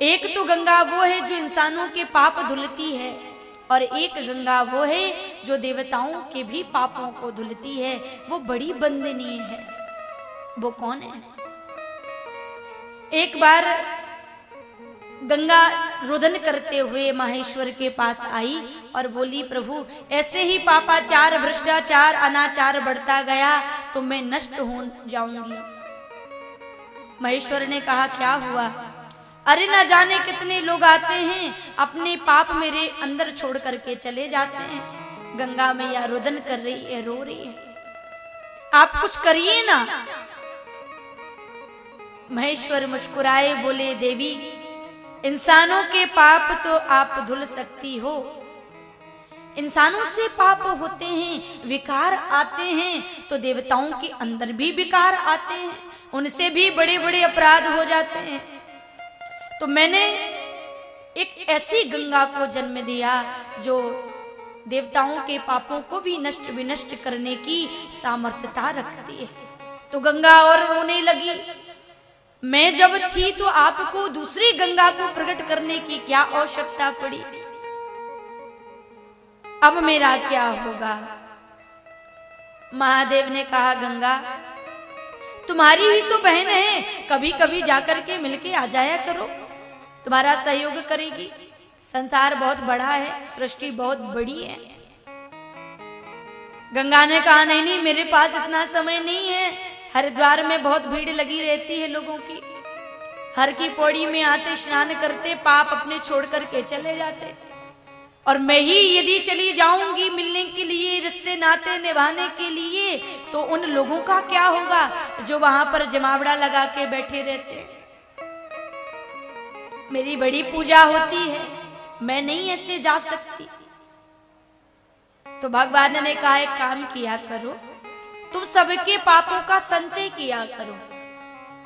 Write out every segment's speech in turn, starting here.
एक तो गंगा वो है जो इंसानों के पाप धुलती है, और एक गंगा वो है जो देवताओं के भी पापों को धुलती है। वो बड़ी वंदनीय है। वो कौन है? एक बार गंगा रुदन करते हुए माहेश्वर के पास आई और बोली, प्रभु ऐसे ही पापाचार, भ्रष्टाचार, अनाचार बढ़ता गया तो मैं नष्ट हो जाऊंगी। महेश्वर ने कहा, क्या हुआ? अरे न जाने कितने लोग आते हैं, अपने पाप मेरे अंदर छोड़ करके चले जाते हैं। गंगा मैया रुदन कर रही है, रो रही है, आप कुछ करिए ना। महेश्वर मुस्कुराए, बोले, देवी इंसानों के पाप तो आप धुल सकती हो, इंसानों से पाप होते हैं, विकार आते हैं, तो देवताओं के अंदर भी विकार आते हैं, उनसे भी बड़े बड़े अपराध हो जाते हैं। तो मैंने एक ऐसी गंगा को जन्म दिया जो देवताओं के पापों को भी नष्ट विनष्ट करने की सामर्थ्यता रखती है। तो गंगा और रोने लगी, मैं जब थी तो आपको दूसरी गंगा को प्रकट करने की क्या आवश्यकता पड़ी? अब मेरा क्या होगा? महादेव ने कहा, गंगा तुम्हारी ही तो बहन है, कभी कभी जाकर के मिलके आ जाया करो, तुम्हारा सहयोग करेगी। संसार बहुत बड़ा है, सृष्टि बहुत बड़ी है। गंगा ने कहा, नहीं नहीं, मेरे पास इतना समय नहीं है, हरिद्वार में बहुत भीड़ लगी रहती है लोगों की, हर की पौड़ी में आते, स्नान करते, पाप अपने छोड़ करके चले जाते, और मैं ही यदि चली जाऊंगी मिलने के लिए, रिश्ते नाते निभाने के लिए, तो उन लोगों का क्या होगा जो वहां पर जमावड़ा लगा के बैठे रहते हैं। मेरी बड़ी पूजा होती है, मैं नहीं ऐसे जा सकती। तो भगवान ने कहा, एक काम किया करो, तुम सबके पापों का संचय किया करो।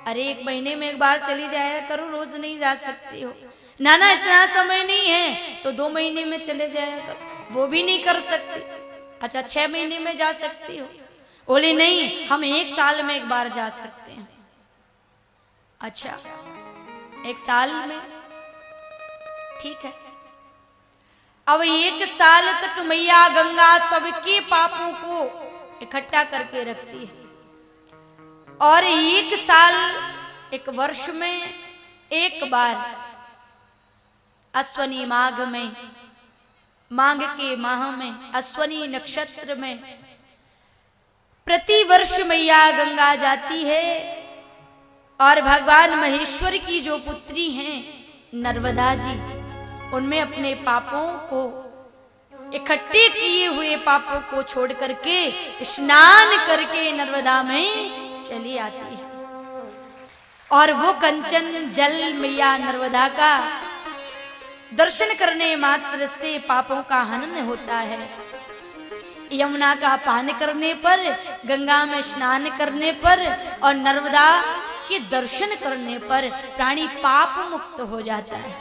अरे 1 महीने में एक बार चली जाया करो, रोज नहीं जा सकती हो। ना ना, इतना समय नहीं है, तो 2 महीने में चले जाया करो। वो भी नहीं कर सकती। अच्छा 6 महीने में जा सकती हो? बोले नहीं, हम 1 साल में एक बार जा सकते हैं। अच्छा 1 साल में, ठीक है। अब 1 साल तक मैया गंगा सबके पापों को इकट्ठा करके रखती है, और 1 साल, 1 वर्ष में 1 बार अश्वनी माघ में, माघ के माह में, अश्वनी नक्षत्र में प्रति वर्ष मैया गंगा जाती है, और भगवान महेश्वर की जो पुत्री हैं नर्मदा जी, उनमें अपने पापों को, इकट्ठे किए हुए पापों को छोड़ करके स्नान करके नर्मदा में चली आती है, और वो कंचन जल मैया नर्मदा का दर्शन करने मात्र से पापों का हनन होता है। यमुना का पान करने पर, गंगा में स्नान करने पर और नर्मदा के दर्शन करने पर प्राणी पाप मुक्त हो जाता है।